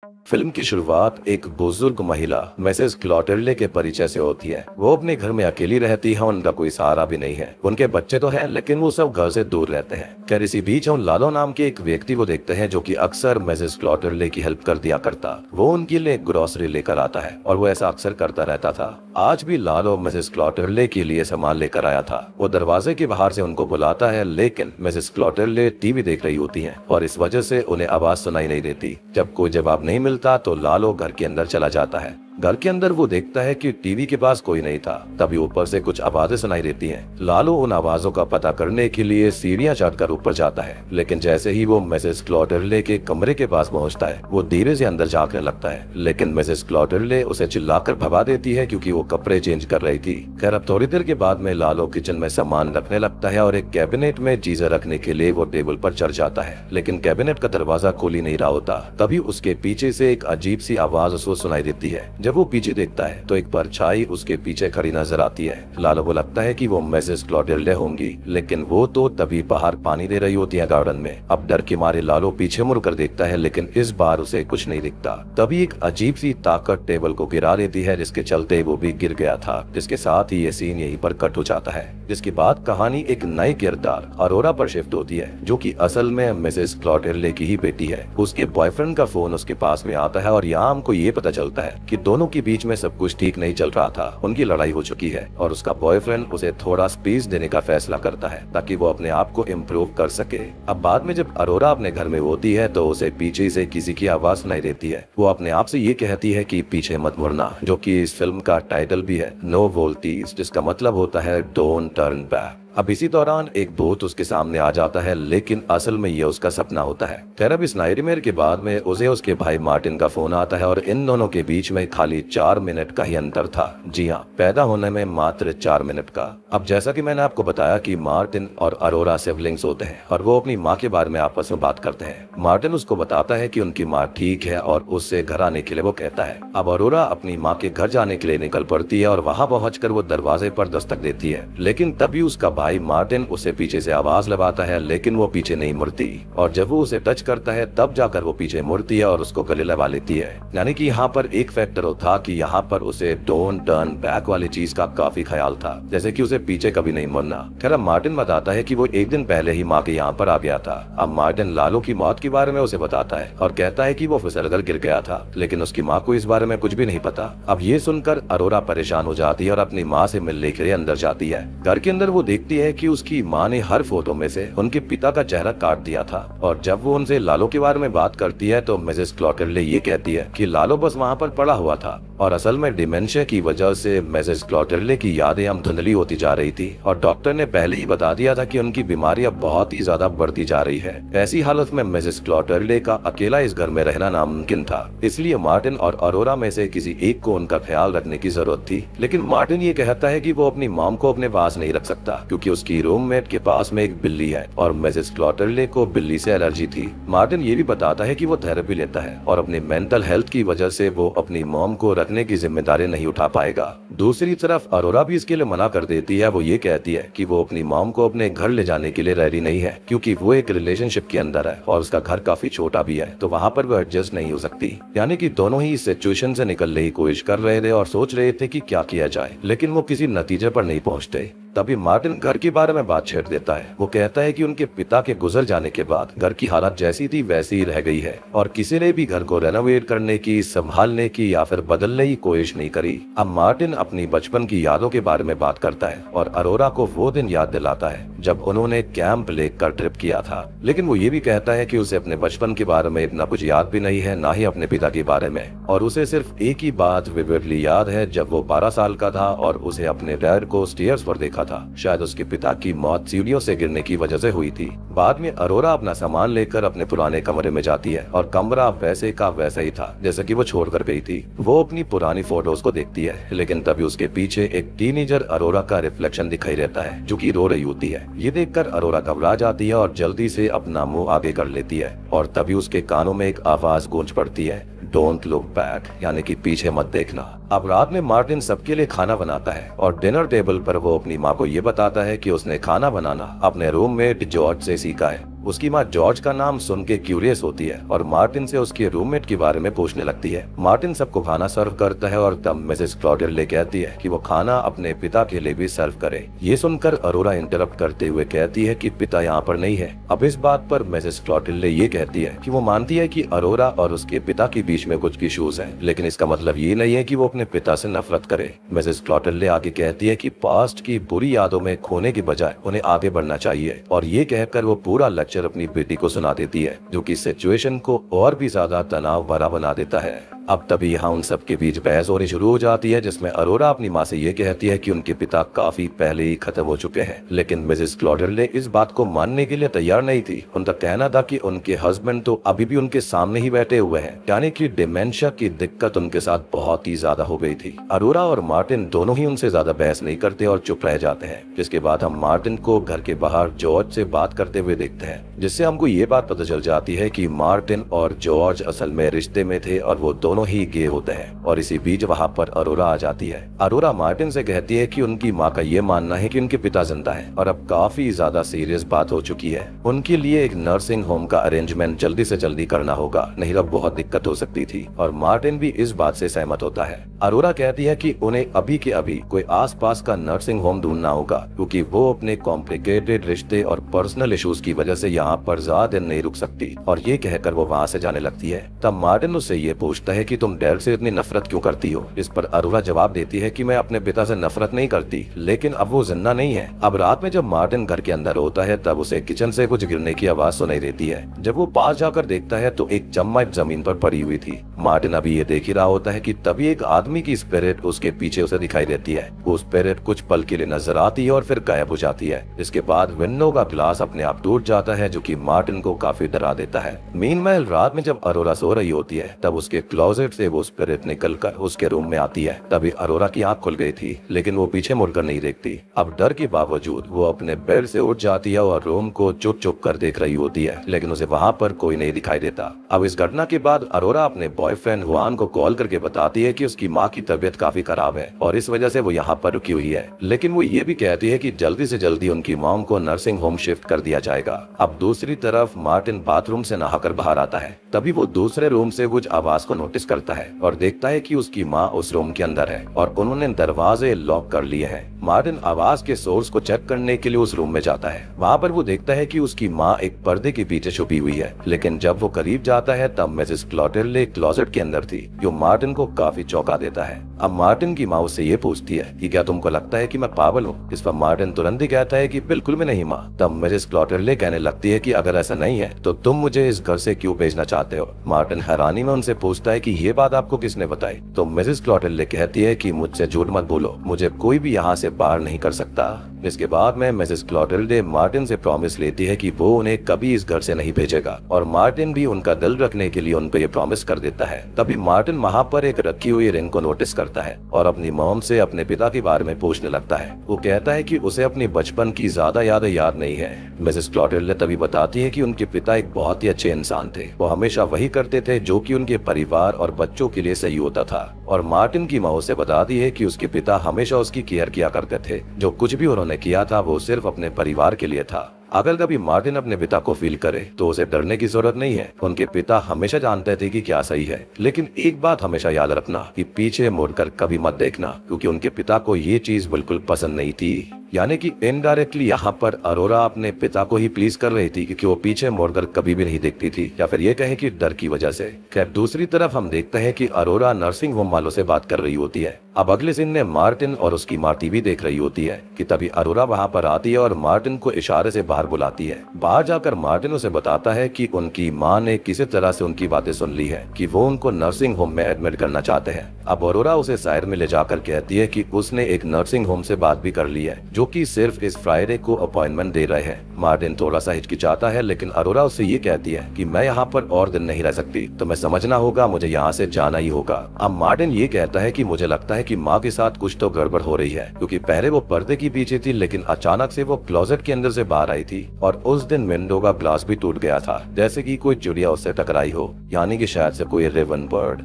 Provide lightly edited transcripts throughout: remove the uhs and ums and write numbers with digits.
Film की शुरुआत एक बुजुर्ग महिला मिसेस क्लॉटेल्डे के परिचय से होती है। वो अपने घर में अकेली रहती है, उनका कोई सहारा भी नहीं है। उनके बच्चे तो हैं, लेकिन वो सब घर से दूर रहते हैं। खैर इसी बीच हम लालो नाम के एक व्यक्ति को देखते हैं जो कि अक्सर मिसेस क्लॉटेल्डे की हेल्प कर दिया करता। वो उनके लिए ग्रोसरी लेकर आता है और वो ऐसा अक्सर करता रहता था। आज भी लालो मिसेस क्लॉटेल्डे के लिए सामान लेकर आया था। वो दरवाजे के बाहर से उनको बुलाता है, लेकिन मिसेस क्लॉटेल्डे टीवी देख रही होती है और इस वजह से उन्हें आवाज सुनाई नहीं देती। जब कोई जवाब नहीं मिलता तो लालो घर के अंदर चला जाता है। घर के अंदर वो देखता है कि टीवी के पास कोई नहीं था। तभी ऊपर से कुछ आवाजें सुनाई देती हैं। लालो उन आवाजों का पता करने के लिए सीढ़ियां चढ़कर ऊपर जाता है, लेकिन जैसे ही वो मिसेस क्लॉटेल्डे के कमरे के पास पहुंचता है, वो धीरे से अंदर झांकने लगता है, लेकिन मिसेस क्लॉटेल्डे उसे चिल्लाकर भगा देती है क्योंकि वो कपड़े चेंज कर रही थी। खैर अब थोड़ी देर के बाद में लालो किचन में सामान रखने लगता है और एक कैबिनेट में चीजें रखने के लिए वो टेबल पर चढ़ जाता है, लेकिन कैबिनेट का दरवाजा खोल ही नहीं रहा होता। तभी उसके पीछे से एक अजीब सी आवाज उसको सुनाई देती है। जब वो पीछे देखता है तो एक परछाई उसके पीछे खड़ी नजर आती है। लालो को लगता है कि वो मिसेस क्लॉटेल्डे होंगी, लेकिन वो तो तभी बाहर पानी दे रही होती है गार्डन में। अब डर के मारे लालो पीछे मुड़कर देखता है, लेकिन इस बार उसे कुछ नहीं दिखता। तभी एक अजीब सी ताकत टेबल को गिरा देती है, जिसके चलते वो भी गिर गया था। जिसके साथ ही ये सीन यहीं पर कट हो जाता है। जिसके बाद कहानी एक नए किरदार अरोरा पर शिफ्ट होती है, जो कि असल में मिसेस क्लॉटेल्डे की ही बेटी है। उसके बॉयफ्रेंड का फोन उसके पास में आता है और यहाँ हमको ये पता चलता है कि दोनों के बीच में सब कुछ ठीक नहीं चल रहा था। उनकी लड़ाई हो चुकी है और उसका बॉयफ्रेंड उसे थोड़ा स्पेस देने का फैसला करता है ताकि वो अपने आप को इम्प्रूव कर सके। अब बाद में जब अरोरा अपने घर में होती है तो उसे पीछे से किसी की आवाज सुनाई देती है। वो अपने आप से ये कहती है कि पीछे मत मुड़ना, जो कि इस फिल्म का टाइटल भी है, नो वोल्टीज, जिसका मतलब होता है डोंट टर्न बैक। अब इसी दौरान एक भूत उसके सामने आ जाता है, लेकिन असल में ये उसका सपना होता है। खैर अब इस नाइटमेयर के बाद में उसे उसके भाई मार्टिन का फोन आता है और इन दोनों के बीच में खाली 4 मिनट का ही अंतर था। जी हाँ, पैदा होने में मात्र 4 मिनट का। अब जैसा कि मैंने आपको बताया कि मार्टिन और अरोरा सिबलिंग्स होते हैं और वो अपनी माँ के बारे में आपस में बात करते हैं। मार्टिन उसको बताता है कि उनकी माँ ठीक है और उससे घर आने के लिए वो कहता है। अब अरोरा अपनी माँ के घर जाने के लिए निकल पड़ती है और वहाँ पहुंचकर वो दरवाजे पर दस्तक देती है, लेकिन तभी उसका भाई मार्टिन उसे पीछे से आवाज लगाता है, लेकिन वो पीछे नहीं मुड़ती। और जब वो उसे टच करता है तब जाकर वो पीछे मुड़ती है और उसको गले लगा लेती है। यानी कि यहाँ पर एक फैक्टर था कि यहाँ पर उसे डोंट टर्न बैक वाली चीज का काफी ख्याल था, जैसे कि उसे पीछे कभी नहीं मुड़ना। खैर अब मार्टिन बताता है कि वो एक दिन पहले ही माँ के यहाँ पर आ गया था। अब मार्टिन लालो की मौत के बारे में उसे बताता है और कहता है कि वो फिसलकर गिर गया था, लेकिन उसकी माँ को इस बारे में कुछ भी नहीं पता। अब ये सुनकर अरोरा परेशान हो जाती है और अपनी माँ से मिलने के लिए अंदर जाती है। घर के अंदर वो देखती है कि उसकी माँ ने हर फोटो में से उनके पिता का चेहरा काट दिया था। और जब वो उनसे लालो के बारे में बात करती है तो मिसेस क्लॉटेल्डे ये कहती है कि लालो बस वहाँ पर पड़ा हुआ था और असल में डिमेंशिया की वजह से मिसेस क्लॉटेल्डे की यादें अब धुंधली होती जा रही थी और डॉक्टर ने पहले ही बता दिया था कि उनकी बीमारी अब बहुत ही ज्यादा बढ़ती जा रही है। ऐसी हालत में मिसेस क्लॉटेल्डे का अकेला इस घर में रहना नामुमकिन था, इसलिए मार्टिन और अरोरा में से किसी एक को उनका ख्याल रखने की जरूरत थी। लेकिन मार्टिन ये कहता है कि वो अपनी मॉम को अपने पास नहीं रख सकता क्योंकि उसकी रूममेट के पास में एक बिल्ली है और मिसेस क्लॉटेल्डे को बिल्ली से एलर्जी थी। मार्टिन ये भी बताता है कि वो थेरेपी लेता है और अपनी मेंटल हेल्थ की वजह से वो अपनी मॉम को रखने की जिम्मेदारी नहीं उठा पाएगा। दूसरी तरफ अरोरा भी इसके लिए मना कर देती है। वो ये कहती है कि वो अपनी मॉम को अपने घर ले जाने के लिए रेडी नहीं है क्योंकि वो एक रिलेशनशिप के अंदर है और उसका घर काफी छोटा भी है, तो वहाँ पर वो एडजस्ट नहीं हो सकती। यानी कि दोनों ही इस सिचुएशन से निकलने की कोशिश कर रहे थे और सोच रहे थे कि क्या किया जाए, लेकिन वो किसी नतीजे पर नहीं पहुँचते। तभी मार्टिन घर के बारे में बात छेड़ देता है। वो कहता है कि उनके पिता के गुजर जाने के बाद घर की हालत जैसी थी वैसी ही रह गई है और किसी ने भी घर को रेनोवेट करने की, संभालने की या फिर बदलने की कोशिश नहीं करी। अब मार्टिन अपनी बचपन की यादों के बारे में बात करता है और अरोरा को वो दिन याद दिलाता है जब उन्होंने कैंप लेक का ट्रिप किया था। लेकिन वो ये भी कहता है कि उसे अपने बचपन के बारे में इतना कुछ याद भी नहीं है, ना ही अपने पिता के बारे में, और उसे सिर्फ एक ही बात विविडली याद है जब वो 12 साल का था और उसे अपने डैड को स्टेयर्स पर देखा था। शायद उसके पिता की मौत सीढ़ियों से गिरने की वजह से हुई थी। बाद में अरोरा अपना सामान लेकर अपने पुराने कमरे में जाती है और कमरा वैसे का वैसा ही था जैसे कि वो छोड़ कर गई थी। वो अपनी पुरानी फोटोज को देखती है, लेकिन तभी उसके पीछे एक टीनेजर अरोरा का रिफ्लेक्शन दिखाई देता है जो कि रो रही होती है। ये देखकर अरोरा घबरा जाती है और जल्दी से अपना मुंह आगे कर लेती है और तभी उसके कानों में एक आवाज गूंज पड़ती है, डोंट लुक बैक, यानी कि पीछे मत देखना। अब रात में मार्टिन सबके लिए खाना बनाता है और डिनर टेबल पर वो अपनी माँ को ये बताता है कि उसने खाना बनाना अपने रूममेट जॉर्ज से सीखा है। उसकी माँ जॉर्ज का नाम सुन के क्यूरियस होती है और मार्टिन से उसके रूममेट के बारे में पूछने लगती है। मार्टिन सबको खाना सर्व करता है और तब मिसेस क्लॉटेल्ले कहती है कि वो खाना अपने पिता के लिए भी सर्व करे। ये सुनकर अरोरा इंटरप्ट करते हुए कहती है कि पिता यहाँ पर नहीं है। अब इस बात पर मिसेस क्लॉटेल्ले ये कहती है कि वो मानती है कि अरोरा और उसके पिता के बीच में कुछ इश्यूज हैं, लेकिन इसका मतलब ये नहीं है कि वो अपने पिता से नफरत करे। मिसेस क्लॉटेल्ले आगे कहती है कि पास्ट की बुरी यादों में खोने के बजाय उन्हें आगे बढ़ना चाहिए, और ये कहकर वो पूरा लेक्चर अपनी बेटी को सुना देती है, जो कि सिचुएशन को और भी ज्यादा तनाव भरा बना देता है। अब तभी यहाँ उन सब के बीच बहस होनी शुरू हो जाती है, जिसमें अरोरा अपनी माँ से ये कहती है कि उनके पिता काफी पहले ही खत्म हो चुके हैं, लेकिन मिसेस क्लॉटेल्ले इस बात को मानने के लिए तैयार नहीं थी। उनका कहना था कि उनके हस्बैंड तो अभी भी उनके सामने ही बैठे हुए हैं, यानी कि डिमेंशिया की दिक्कत उनके साथ बहुत ही ज्यादा हो गई थी। अरोरा और मार्टिन दोनों ही उनसे ज्यादा बहस नहीं करते और चुप रह जाते हैं, जिसके बाद हम मार्टिन को घर के बाहर जॉर्ज से बात करते हुए देखते हैं, जिससे हमको ये बात पता चल जाती है कि मार्टिन और जॉर्ज असल में रिश्ते में थे और वो दोनों ही गे होते हैं। और इसी बीच वहाँ पर अरोरा आ जाती है। अरोरा मार्टिन से कहती है कि उनकी माँ का ये मानना है कि उनके पिता जिंदा हैं और अब काफी ज्यादा सीरियस बात हो चुकी है। उनके लिए एक नर्सिंग होम का अरेंजमेंट जल्दी से जल्दी करना होगा, नहीं तो बहुत दिक्कत हो सकती थी, और मार्टिन भी इस बात से सहमत होता है। अरोरा कहती है कि उन्हें अभी के अभी कोई आसपास का नर्सिंग होम ढूंढना होगा, क्योंकि वो अपने कॉम्प्लिकेटेड रिश्ते और पर्सनल इश्यूज की वजह से यहाँ पर ज्यादा दिन नहीं रुक सकती, और ये कहकर वो वहाँ से जाने लगती है। तब मार्टिन उससे ये पूछता है कि तुम डैड से इतनी नफरत क्यों करती हो। इस पर अरोरा जवाब देती है कि मैं अपने पिता से नफरत नहीं करती, लेकिन अब वो जिंदा नहीं है। अब रात में जब मार्टिन घर के अंदर होता है तब उसे किचन से कुछ गिरने की आवाज सुनाई देती है। जब वो पास जाकर देखता है तो एक चम्मच जमीन पर पड़ी हुई थी। मार्टिन अभी ये देख ही रहा होता है कि तभी एक आदमी की स्पिरिट उसके पीछे उसे दिखाई देती है। वो स्पिरिट कुछ पल के लिए नजर आती है और फिर गायब हो जाती है। इसके बाद विंडो का ग्लास अपने आप टूट जाता है, जो कि मार्टिन को काफी डरा देता है। मीनवाइल रात में जब अरोरा सो रही होती है तब उसके क्लोजेट से वो स्पिरिट निकलकर उसके रूम में आती है। तभी अरोरा की आंख खुल गई थी, लेकिन वो पीछे मुड़कर नहीं देखती। अब डर के बावजूद वो अपने बेड से उठ जाती है और रूम को चुप चुप कर देख रही होती है, लेकिन उसे वहाँ पर कोई नहीं दिखाई देता। अब इस घटना के बाद अरोरा अपने बॉयफ्रेंड हुआन को कॉल करके बताती है कि उसकी माँ की तबीयत काफी खराब है और इस वजह से वो यहाँ पर रुकी हुई है, लेकिन वो ये भी कहती है कि जल्दी से जल्दी उनकी मॉम को नर्सिंग होम शिफ्ट कर दिया जाएगा। अब दूसरी तरफ मार्टिन बाथरूम से नहाकर बाहर आता है। तभी वो दूसरे रूम से कुछ आवाज को नोटिस करता है और देखता है कि उसकी माँ उस रूम के अंदर है और उन्होंने दरवाजे लॉक कर लिए हैं। मार्टिन आवाज के सोर्स को चेक करने के लिए उस रूम में जाता है। वहाँ पर वो देखता है कि उसकी माँ एक पर्दे के पीछे छुपी हुई है, लेकिन जब वो करीब जाता है तब मिसेस क्लॉटेल्ले क्लोजेट के अंदर थी, जो मार्टिन को काफी चौंका देता है। अब मार्टिन की माँ उससे ये पूछती है कि क्या तुमको लगता है कि मैं पागल हूँ। इस पर मार्टिन तुरंत ही कहता है कि बिल्कुल भी नहीं माँ। तब मिसेस क्लॉटेल्ले कहने लगती है कि अगर ऐसा नहीं है तो तुम मुझे इस घर से क्यों भेजना चाहते हो। मार्टिन हैरानी में उनसे पूछता है कि ये बात आपको किसने बताई। तो मिसेस क्लॉटेल्ले कहती है कि मुझसे झूठ मत बोलो, मुझे कोई भी यहाँ से बाहर नहीं कर सकता। इसके बाद में मिसेस क्लॉटेल्ले मार्टिन से प्रॉमिस लेती है कि वो उन्हें कभी इस घर से नहीं भेजेगा, और मार्टिन भी उनका दिल रखने के लिए उनको ये प्रॉमिस कर देता है। तभी मार्टिन वहाँ पर एक रखी हुई रिंग को नोटिस करता है और अपनी मॉम से अपने पिता के बारे में पूछने लगता है। वो कहता है कि उसे अपनी बचपन की ज्यादा यादें याद नहीं है। मिसेस क्लॉटेल्ले तभी बताती है कि उनके पिता एक बहुत ही अच्छे इंसान थे, वो हमेशा वही करते थे जो कि उनके परिवार और बच्चों के लिए सही होता था। और मार्टिन की माँ उसे बताती है कि उसके पिता हमेशा उसकी केयर किया करते थे, जो कुछ भी उन्होंने किया था वो सिर्फ अपने परिवार के लिए था। अगर कभी मार्टिन अपने पिता को फील करे तो उसे डरने की जरूरत नहीं है। उनके पिता हमेशा जानते थे कि क्या सही है, लेकिन एक बात हमेशा याद रखना कि पीछे मुड़कर कभी मत देखना, क्योंकि उनके पिता को ये चीज बिल्कुल पसंद नहीं थी। यानी कि इनडायरेक्टली यहाँ पर अरोरा अपने पिता को ही प्लीज कर रही थी, क्योंकि वो पीछे मुड़कर कभी भी नहीं देखती थी, या फिर ये कहें कि डर की वजह से। खैर दूसरी तरफ हम देखते हैं कि अरोरा नर्सिंग होम वालों से बात कर रही होती है। अब अगले सीन में मार्टिन और उसकी माँ टीवी देख रही होती है कि तभी अरोरा वहाँ पर आती है और मार्टिन को इशारे से बाहर बुलाती है। बाहर जाकर मार्टिन उसे बताता है कि उनकी माँ ने किसी तरह से उनकी बातें सुन ली है कि वो उनको नर्सिंग होम में एडमिट करना चाहते हैं। अब अरोरा उसे साइड में ले जाकर कहती है कि उसने एक नर्सिंग होम से बात भी कर ली है, जो कि सिर्फ इस फ्राइडे को अपॉइंटमेंट दे रहे हैं। मार्टिन थोड़ा सा हिचकिचाता है, लेकिन अरोरा उससे ये कहती है कि मैं यहाँ पर और दिन नहीं रह सकती, तो मैं समझना होगा मुझे यहाँ से जाना ही होगा। अब मार्टिन ये कहता है कि मुझे लगता है कि माँ के साथ कुछ तो गड़बड़ हो रही है, क्योंकि पहले वो पर्दे के पीछे थी, लेकिन अचानक से वो क्लोजेट के अंदर से बाहर आई थी, और उस दिन विंडो का ग्लास भी टूट गया था, जैसे कि कोई चिड़िया उससे टकराई हो, यानी कि शायद से कोई raven bird.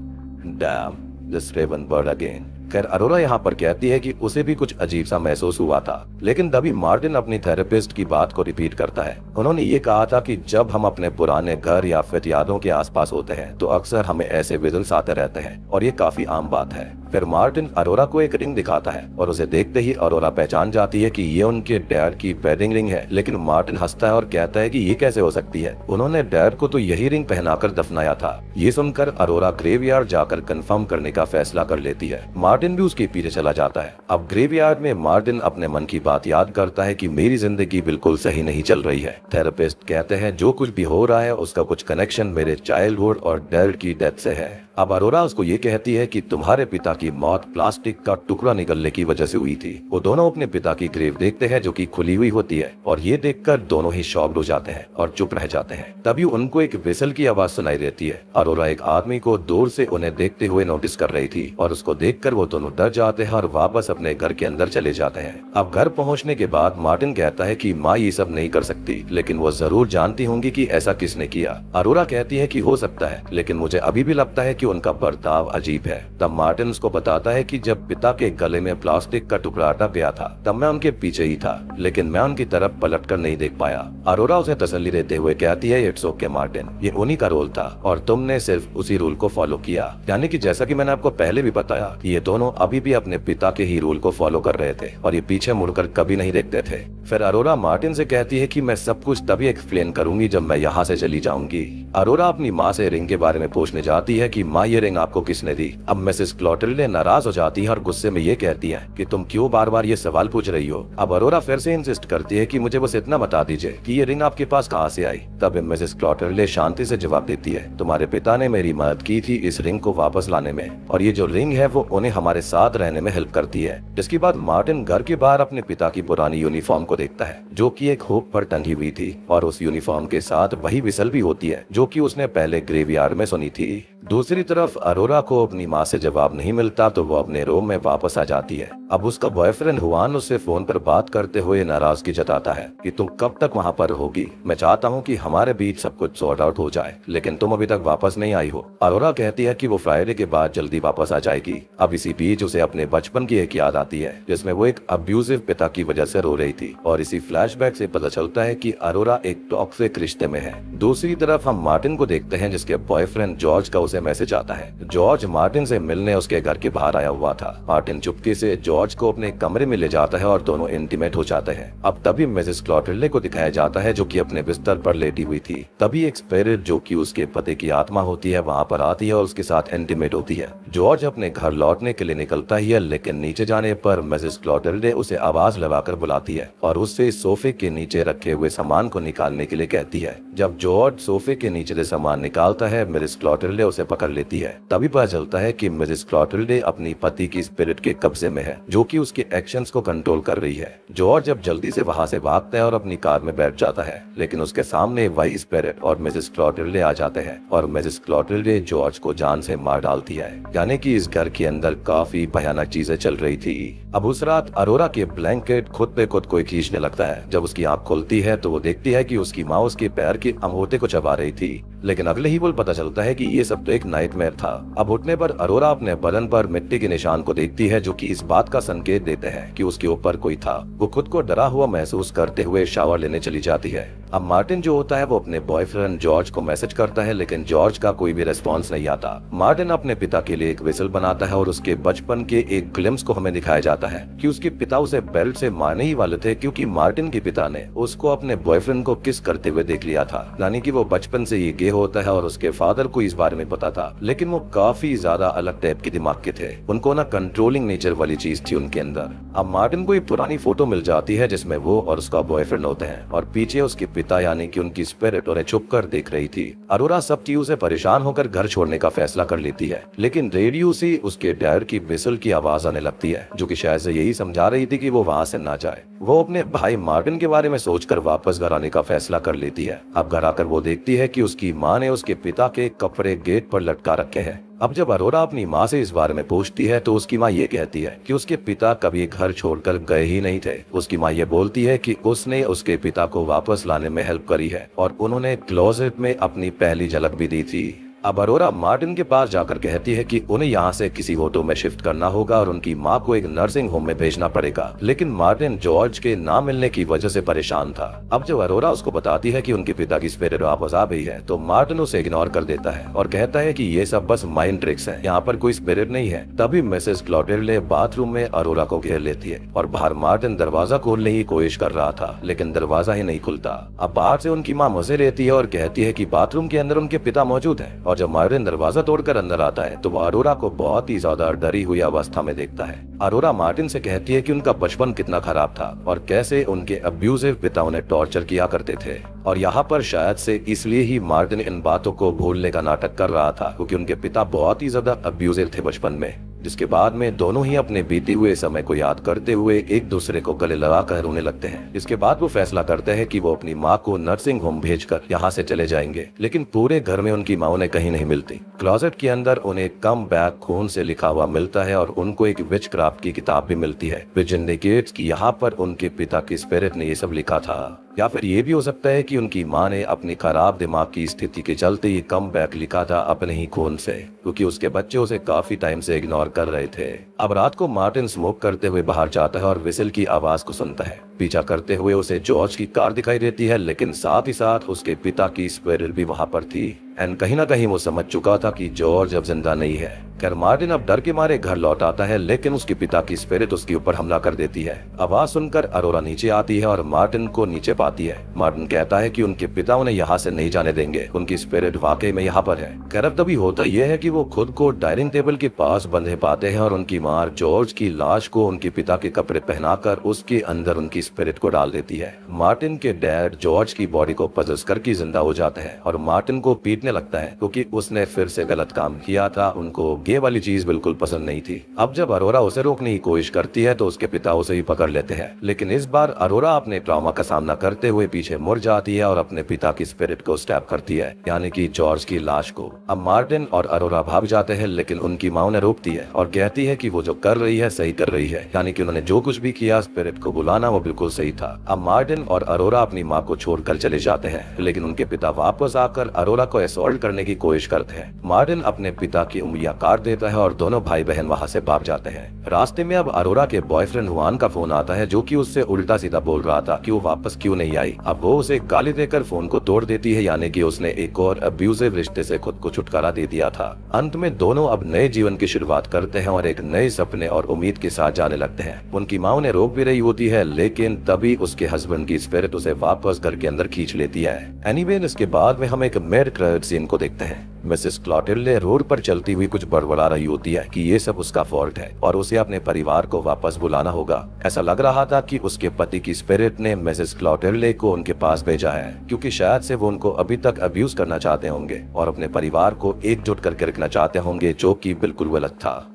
Damn, this raven bird again. खैर अरोरा यहाँ पर कहती है कि उसे भी कुछ अजीब सा महसूस हुआ था, लेकिन तभी मार्टिन अपनी थेरेपिस्ट की बात को रिपीट करता है। उन्होंने ये कहा था कि जब हम अपने पुराने घर या फिर यादों के आसपास होते हैं तो अक्सर हमें ऐसे विजल्स आते रहते हैं और ये काफी आम बात है। फिर मार्टिन अरोरा को एक रिंग दिखाता है और उसे देखते ही अरोरा पहचान जाती है कि ये उनके डैड की वेडिंग रिंग है, लेकिन मार्टिन हंसता है और कहता है कि ये कैसे हो सकती है, उन्होंने डैड को तो यही रिंग पहनाकर दफनाया था। ये सुनकर अरोरा ग्रेवयार्ड जाकर कंफर्म करने का फैसला कर लेती है। मार्टिन भी उसके पीछे चला जाता है। अब ग्रेवयार्ड में मार्टिन अपने मन की बात याद करता है कि मेरी जिंदगी बिल्कुल सही नहीं चल रही है। थेरेपिस्ट कहते हैं जो कुछ भी हो रहा है उसका कुछ कनेक्शन मेरे चाइल्डहुड और डैड की डेथ से है। अब अरोरा उसको ये कहती है कि तुम्हारे पिता की मौत प्लास्टिक का टुकड़ा निकलने की वजह से हुई थी। वो दोनों अपने पिता की ग्रेव देखते हैं जो कि खुली हुई होती है और ये देखकर दोनों ही शॉक्ड हो जाते हैं और चुप रह जाते हैं। तभी उनको एक विसल की आवाज सुनाई देती है। अरोरा एक आदमी को दूर से उन्हें देखते हुए नोटिस कर रही थी और उसको देखकर वो दोनों डर जाते हैं और वापस अपने घर के अंदर चले जाते हैं। अब घर पहुँचने के बाद मार्टिन कहता है कि माँ ये सब नहीं कर सकती, लेकिन वो जरूर जानती होंगी कि ऐसा किसने किया। अरोरा कहती है कि हो सकता है, लेकिन मुझे अभी भी लगता है कि उनका बर्ताव अजीब है। तब मार्टिन उसको बताता है कि जब पिता के गले में प्लास्टिक का टुकड़ा अटक गया था तब मैं उनके पीछे ही था, लेकिन मैं उनकी तरफ पलटकर नहीं देख पाया। अरोरा उसे तसल्ली देते हुए कहती है इट्स ओके मार्टिन, ये उन्हीं का रोल था और तुमने सिर्फ उसी रूल को फॉलो किया। यानी कि जैसा कि मैंने आपको पहले भी बताया, ये दोनों अभी भी अपने पिता के ही रूल को फॉलो कर रहे थे और ये पीछे मुड़कर कभी नहीं देखते थे। फिर अरोरा मार्टिन से कहती है कि मैं सब कुछ तभी एक्सप्लेन करूंगी जब मैं यहाँ से चली जाऊंगी। अरोरा अपनी माँ से रिंग के बारे में पूछने जाती है कि माँ ये रिंग आपको किसने दी। अब मिसेस क्लॉटेल्डे नाराज हो जाती है और गुस्से में ये कहती है कि तुम क्यों बार बार ये सवाल पूछ रही हो। अब अरोरा फिर से इंसिस्ट करती है कि मुझे बस इतना बता दीजिए कि ये रिंग आपके पास कहाँ से आई। तब मिसेस क्लॉटेल्डे शांति से जवाब देती है तुम्हारे पिता ने मेरी मदद की थी इस रिंग को वापस लाने में, और ये जो रिंग है वो उन्हें हमारे साथ रहने में हेल्प करती है। जिसके बाद मार्टिन घर के बाहर अपने पिता की पुरानी यूनिफॉर्म को देखता है जो कि एक हुक पर टंगी हुई थी और उस यूनिफॉर्म के साथ वही विसल भी होती है जो कि उसने पहले ग्रेवयार्ड में सुनी थी। दूसरी तरफ अरोरा को अपनी माँ से जवाब नहीं मिलता तो वो अपने रूम में वापस आ जाती है। अब उसका बॉयफ्रेंड हुआन उससे फोन पर बात करते हुए नाराजगी जताता है कि तुम कब तक वहाँ पर रहोगी, मैं चाहता हूँ कि हमारे बीच सब कुछ सॉर्ट आउट हो जाए, लेकिन तुम अभी तक वापस नहीं आई हो। अरोरा कहती है कि वो फ्राइडे के बाद जल्दी वापस आ जाएगी। अब इसी बीच उसे अपने बचपन की एक याद आती है जिसमें वो एक अब्यूजिव पिता की वजह से रो रही थी और इसी फ्लैशबैक से पता चलता है कि अरोरा एक टॉक्सिक रिश्ते में है। दूसरी तरफ हम मार्टिन को देखते हैं जिसके बॉयफ्रेंड जॉर्ज का उसे मैसेज आता है। जॉर्ज मार्टिन से मिलने उसके घर के बाहर आया हुआ था। मार्टिन चुपके से जॉर्ज को अपने कमरे में ले जाता है और दोनों इंटीमेट हो जाते हैं। अब तभी मिसेस क्लॉटेल्डे को दिखाया जाता है जो कि अपने बिस्तर पर लेटी हुई थी। तभी एक स्पिरिट जो कि उसके पति की आत्मा होती है वहाँ पर आती है और उसके साथ इंटीमेट होती है। जॉर्ज अपने घर लौटने के लिए निकलता ही है, लेकिन नीचे जाने पर मिसेस क्लॉटेल्डे उसे आवाज लगाकर बुलाती है और उससे सोफे के नीचे रखे हुए सामान को निकालने के लिए कहती है। जब जॉर्ज सोफे के नीचे से सामान निकालता है मिसेस क्लॉटेल्डे उसे पकड़ लेती है। तभी पता चलता है कि मिसेस क्लॉटेल्डे अपनी पति की स्पिरिट के कब्जे में है जो कि उसके एक्शंस को कंट्रोल कर रही है। जॉर्ज जब जल्दी से वहाँ से भागता है और अपनी कार में बैठ जाता है, लेकिन उसके सामने वही स्पिरिट और मिसेस क्लॉटेल्डे आ जाते हैं और मिसेस क्लॉटेल्डे जॉर्ज को जान से मार डालती है। यानी कि इस घर के अंदर काफी भयानक चीजें चल रही थी। अब उस रात अरोरा के ब्लैंकेट खुद पे खुद कोई खींचने लगता है। जब उसकी आंख खुलती है तो वो देखती है कि उसकी माँ उसके पैर के अंगूठे को चबा रही थी, लेकिन अगले ही पल पता चलता है कि ये सब तो एक नाइटमेयर था। अब उठने पर अरोरा अपने बदन पर मिट्टी के निशान को देखती है जो कि इस बात का संकेत देते हैं कि उसके ऊपर कोई था। वो खुद को डरा हुआ महसूस करते हुए शावर लेने चली जाती है। अब मार्टिन जो होता है वो अपने बॉयफ्रेंड जॉर्ज को मैसेज करता है, लेकिन जॉर्ज का कोई भी रिस्पॉन्स नहीं आता। मार्टिन अपने पिता के लिए एक विसल बनाता है और उसके बचपन के एक ग्लिम्स को हमें दिखाया जाता है कि उसके पिता उसे बेल्ट से मारने ही वाले थे क्योंकि मार्टिन के पिता ने उसको अपने बॉयफ्रेंड को किस करते हुए देख लिया था। यानी कि वो बचपन से ये गे होता है और उसके फादर को इस बारे में पता था, लेकिन वो काफी ज्यादा अलग टाइप के दिमाग के थे। उनको ना कंट्रोलिंग नेचर वाली चीज थी उनके अंदर। अब मार्टिन को एक पुरानी फोटो मिल जाती है जिसमें वो और उसका बॉयफ्रेंड होते हैं और पीछे उसके पिता यानी कि उनकी स्पिरिट उन्हें छुप कर देख रही थी। अरोरा सब चीजों से परेशान होकर घर छोड़ने का फैसला कर लेती है, लेकिन रेडियो से उसके डैड की विसल की आवाज आने लगती है जो कि शायद से यही समझा रही थी कि वो वहाँ से ना जाए। वो अपने भाई मार्टिन के बारे में सोचकर वापस घर आने का फैसला कर लेती है। अब घर आकर वो देखती है कि उसकी माँ ने उसके पिता के कपड़े गेट पर लटका रखे हैं। अब जब अरोरा अपनी माँ से इस बारे में पूछती है तो उसकी माँ ये कहती है कि उसके पिता कभी घर छोड़कर गए ही नहीं थे। उसकी माँ ये बोलती है कि उसने उसके पिता को वापस लाने में हेल्प करी है और उन्होंने क्लोजेट में अपनी पहली झलक भी दी थी। अब अरोरा मार्टिन के पास जाकर कहती है कि उन्हें यहाँ से किसी ऑटो में शिफ्ट करना होगा और उनकी माँ को एक नर्सिंग होम में भेजना पड़ेगा। लेकिन मार्टिन जॉर्ज के ना मिलने की वजह से परेशान था। अब जब अरोरा उसको बताती है कि उनके पिता की स्पिरिट वापस आ गई है तो मार्टिन उसे इग्नोर कर देता है और कहता है कि ये सब बस माइंड ट्रिक्स है, यहाँ पर कोई स्पिरिट नहीं है। तभी मिसेस क्लॉटेल्डे बाथरूम में अरोरा को घेर लेती है और बाहर मार्टिन दरवाजा खोलने की कोशिश कर रहा था लेकिन दरवाजा ही नहीं खुलता। अब बाहर से उनकी माँ मजे लेती है और कहती है कि बाथरूम के अंदर उनके पिता मौजूद है। और जब मार्टिन दरवाजा तोड़कर अंदर आता है तो वो अरोरा को बहुत ही ज्यादा डरी हुई अवस्था में देखता है। अरोरा मार्टिन से कहती है कि उनका बचपन कितना खराब था और कैसे उनके अब्यूजिव पिता उन्हें टॉर्चर किया करते थे और यहाँ पर शायद से इसलिए ही मार्टिन इन बातों को भूलने का नाटक कर रहा था क्योंकि उनके पिता बहुत ही ज्यादा अब्यूजिव थे बचपन में। जिसके बाद में दोनों ही अपने बीते हुए समय को याद करते हुए एक दूसरे को गले लगाकर रोने लगते हैं। इसके बाद वो फैसला करते हैं कि वो अपनी माँ को नर्सिंग होम भेजकर यहाँ से चले जाएंगे। लेकिन पूरे घर में उनकी माँ उन्हें कहीं नहीं मिलती। क्लोजेट के अंदर उन्हें कम बैक खून से लिखा हुआ मिलता है और उनको एक विच क्राफ्ट की किताब भी मिलती है विच इंडिकेट्स कि यहाँ पर उनके पिता की स्पिरिट ने ये सब लिखा था। या फिर ये भी हो सकता है कि उनकी माँ ने अपनी खराब दिमाग की स्थिति के चलते ये कम बैक लिखा था अपने ही खून से, क्योंकि उसके बच्चे उसे काफी टाइम से इग्नोर कर रहे थे। अब रात को मार्टिन स्मोक करते हुए बाहर जाता है और विसिल की आवाज को सुनता है। पीछा करते हुए उसे जॉर्ज की कार दिखाई देती है लेकिन साथ ही साथ उसके पिता की स्पिरिट भी वहाँ पर थी एंड कहीं ना कहीं वो समझ चुका था कि जॉर्ज अब जिंदा नहीं है। खैर मार्टिन अब डर के मारे घर लौट आता है लेकिन उसके पिता की स्पिरिट उसके ऊपर हमला कर देती है। आवाज सुनकर अरोरा नीचे आती है और मार्टिन को नीचे पाती है। मार्टिन कहता है कि उनके पिता उन्हें यहाँ से नहीं जाने देंगे, उनकी स्पिरिट वाकई में यहाँ पर है। खैर अब तभी होता यह है कि वो खुद को डाइनिंग टेबल के पास बंधे पाते हैं और उनकी माँ जॉर्ज की लाश को उनके पिता के कपड़े पहनाकर उसके अंदर उनकी स्पिरिट को डाल देती है। मार्टिन के डैड जॉर्ज की बॉडी को पजस करके जिंदा हो जाते हैं और मार्टिन को पीटने लगता है क्योंकि उसने फिर से गलत काम किया था। उनको गे वाली चीज बिल्कुल पसंद नहीं थी। अब जब अरोरा उसे रोकने की कोशिश करती है तो उसके पिता उसे ही पकड़ लेते हैं लेकिन इस बार अरोरा अपने ट्रॉमा का सामना करते हुए पीछे मुड़ जाती है और अपने पिता की स्पिरिट को स्टैब करती है, यानी कि जॉर्ज की लाश को। अब मार्टिन और अरोरा भाग जाते हैं लेकिन उनकी माँ उन्हें रोकती है और कहती है कि वो जो कर रही है सही कर रही है, यानी कि उन्होंने जो कुछ भी किया स्पिरिट को बुलाना वो बिल्कुल सही था। अब मार्टिन और अरोरा अपनी माँ को छोड़कर चले जाते हैं लेकिन उनके पिता वापस आकर अरोरा को असॉल्ट करने की कोशिश करते हैं। मार्टिन अपने पिता की उंगलियां काट देता है और दोनों भाई बहन वहां से भाग जाते हैं। रास्ते में अब अरोरा के बॉयफ्रेंड हुआन का फोन आता है जो कि उससे उल्टा सीधा बोल रहा था कि वो वापस क्यों नहीं आई। अब वो उसे गाली देकर फोन को तोड़ देती है, यानी कि उसने एक और अब्यूजिव रिश्ते से खुद को छुटकारा दे दिया था। अंत में दोनों अब नए जीवन की शुरुआत करते हैं और एक नए सपने और उम्मीद के साथ जाने लगते हैं। उनकी माँ उन्हें रोक भी रही होती है लेकिन तभी उसके हस्बैंड की स्पिरिट उसे वापस घर के अंदर खींच लेती है। एनीवे इसके बाद में हम एक मिड क्रेडिट सीन को देखते हैं। मिसेस क्लॉटेल्डे रोड पर चलती हुई कुछ बड़बड़ा रही होती है कि ये सब उसका फॉल्ट है और उसे अपने परिवार को वापस बुलाना होगा। ऐसा लग रहा था कि उसके पति की स्पिरिट ने मिसेस क्लॉटेल्डे को उनके पास भेजा है क्योंकि शायद से वो उनको अभी तक अब्यूज करना चाहते होंगे और अपने परिवार को एकजुट करके रखना चाहते होंगे, जो कि बिल्कुल गलत था।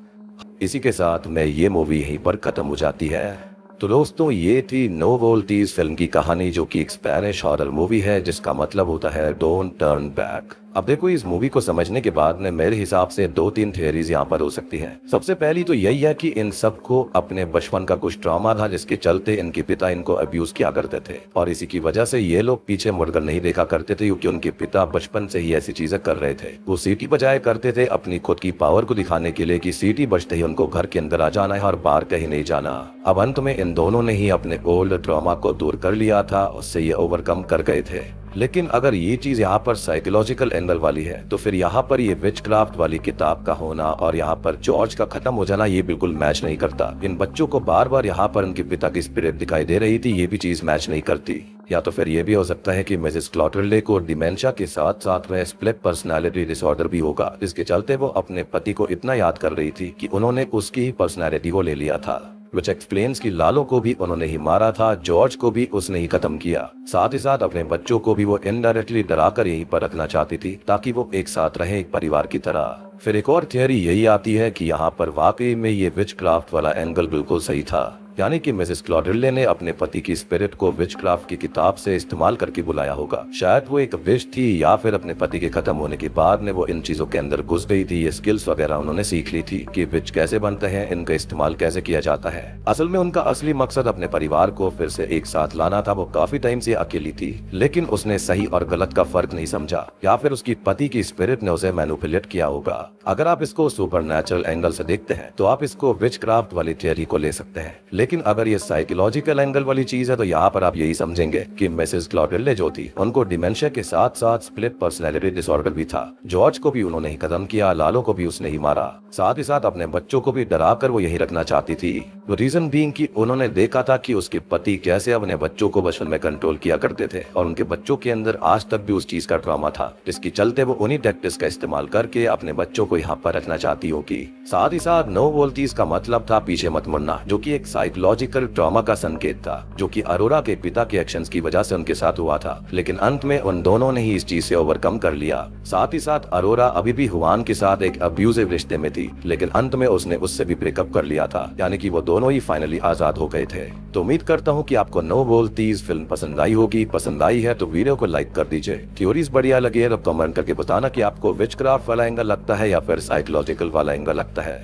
इसी के साथ में ये मूवी यहीं पर खत्म हो जाती है। तो दोस्तों ये थी नो वोल्टीज फिल्म की कहानी, जो कि एक स्पेनिश हॉरर मूवी है जिसका मतलब होता है डोंट टर्न बैक। अब देखो इस मूवी को समझने के बाद में मेरे हिसाब से 2-3 थियरीज यहाँ पर हो सकती हैं। सबसे पहली तो यही है कि इन सबको अपने बचपन का कुछ ट्रॉमा था जिसके चलते इनके पिता इनको अब्यूज किया करते थे और इसी की वजह से ये लोग पीछे मुड़कर नहीं देखा करते थे क्योंकि उनके पिता बचपन से ही ऐसी चीजें कर रहे थे। वो सीटी बजाया करते थे अपनी खुद की पावर को दिखाने के लिए कि सीटी बजते ही उनको घर के अंदर आ जाना है और बाहर कहीं नहीं जाना। अब अंत में इन दोनों ने ही अपने ओल्ड ट्रॉमा को दूर कर लिया था, उससे ये ओवरकम कर गए थे। लेकिन अगर ये चीज यहाँ पर साइकोलॉजिकल एंगल वाली है तो फिर यहाँ पर ये विचक्राफ्ट वाली किताब का होना और यहाँ पर जॉर्ज का खत्म हो जाना ये बिल्कुल मैच नहीं करता। इन बच्चों को बार बार यहाँ पर उनके पिता की स्पिरिट दिखाई दे रही थी, ये भी चीज मैच नहीं करती। या तो फिर ये भी हो सकता है कि मिसेस क्लॉटेल्डे को डिमेंशिया के साथ साथ में स्प्लिट पर्सनालिटी डिसऑर्डर भी होगा, जिसके चलते वो अपने पति को इतना याद कर रही थी कि उन्होंने उसकी पर्सनैलिटी को ले लिया था। विच एक्सप्लेन्स कि लालो को भी उन्होंने ही मारा था, जॉर्ज को भी उसने ही खत्म किया, साथ ही साथ अपने बच्चों को भी वो इनडायरेक्टली डरा कर यहीं पर रखना चाहती थी ताकि वो एक साथ रहे एक परिवार की तरह। फिर एक और थियरी यही आती है कि यहाँ पर वाकई में ये विचक्राफ्ट वाला एंगल बिल्कुल सही था, यानी कि मिसेस क्लॉटिल्डे ने अपने पति की स्पिरिट को विचक्राफ्ट की किताब से इस्तेमाल करके बुलाया होगा। शायद वो एक विश थी या फिर अपने पति के खत्म होने के बाद में वो इन चीजों के अंदर घुस गई थी। ये स्किल्स वगैरह उन्होंने सीख ली थी कि विच कैसे बनते हैं, इनका इस्तेमाल कैसे किया जाता है। असल में उनका असली मकसद अपने परिवार को फिर से एक साथ लाना था। वो काफी टाइम से अकेली थी, लेकिन उसने सही और गलत का फर्क नहीं समझा, या फिर उसकी पति की स्पिरिट ने उसे मैनिपुलेट किया होगा। अगर आप इसको सुपरनैचुरल एंगल से देखते हैं तो आप इसको विचक्राफ्ट वाली थियरी को ले सकते हैं, लेकिन अगर ये साइकोलॉजिकल एंगल वाली चीज है तो यहाँ पर आप यही समझेंगे कि मिसेस क्लॉटिल्डे जो थी उनको डिमेंशिया के साथ साथ स्प्लिट पर्सनैलिटी डिसऑर्डर भी था। जॉर्ज को भी उन्होंने ही खत्म किया, लालो को भी उसने ही मारा, साथ ही साथ अपने बच्चों को भी डरा कर वो यही रखना चाहती थी। रीजन बीइंग कि उन्होंने देखा था कि उसके पति कैसे अपने बच्चों को बचपन में कंट्रोल किया करते थे और उनके बच्चों के अंदर आज तक भी उस चीज का ट्रॉमा था, जिसकी चलते वो उन्हीं टैक्टिक्स का इस्तेमाल करके अपने बच्चों को यहाँ पर रखना चाहती होगी। साथ ही साथ नो बोलतीज का मतलब था पीछे मत मुड़ना, जो कि एक साइकोलॉजिकल ट्रॉमा का संकेत था, जो कि अरोरा के पिता के एक्शंस की वजह से उनके साथ हुआ था। लेकिन अंत में उन दोनों ने ही इस चीज से ओवरकम कर लिया। साथ ही साथ अरोरा अभी भी हुआन के साथ एक अब्यूजिव रिश्ते में थी, लेकिन अंत में उसने उससे भी ब्रेकअप कर लिया था, यानी कि वो दोनों ही फाइनली आजाद हो गए थे। तो उम्मीद करता हूँ कि आपको नो बोलतीज फिल्म पसंद आई होगी। पसंद आई है तो वीडियो को लाइक कर दीजिए। थ्योरीज बढ़िया लगी है तो कमेंट करके बताना कि आपको विचक्राफ्ट वाला एंगल लगता है या फिर साइकोलॉजिकल वाला एंगल लगता है।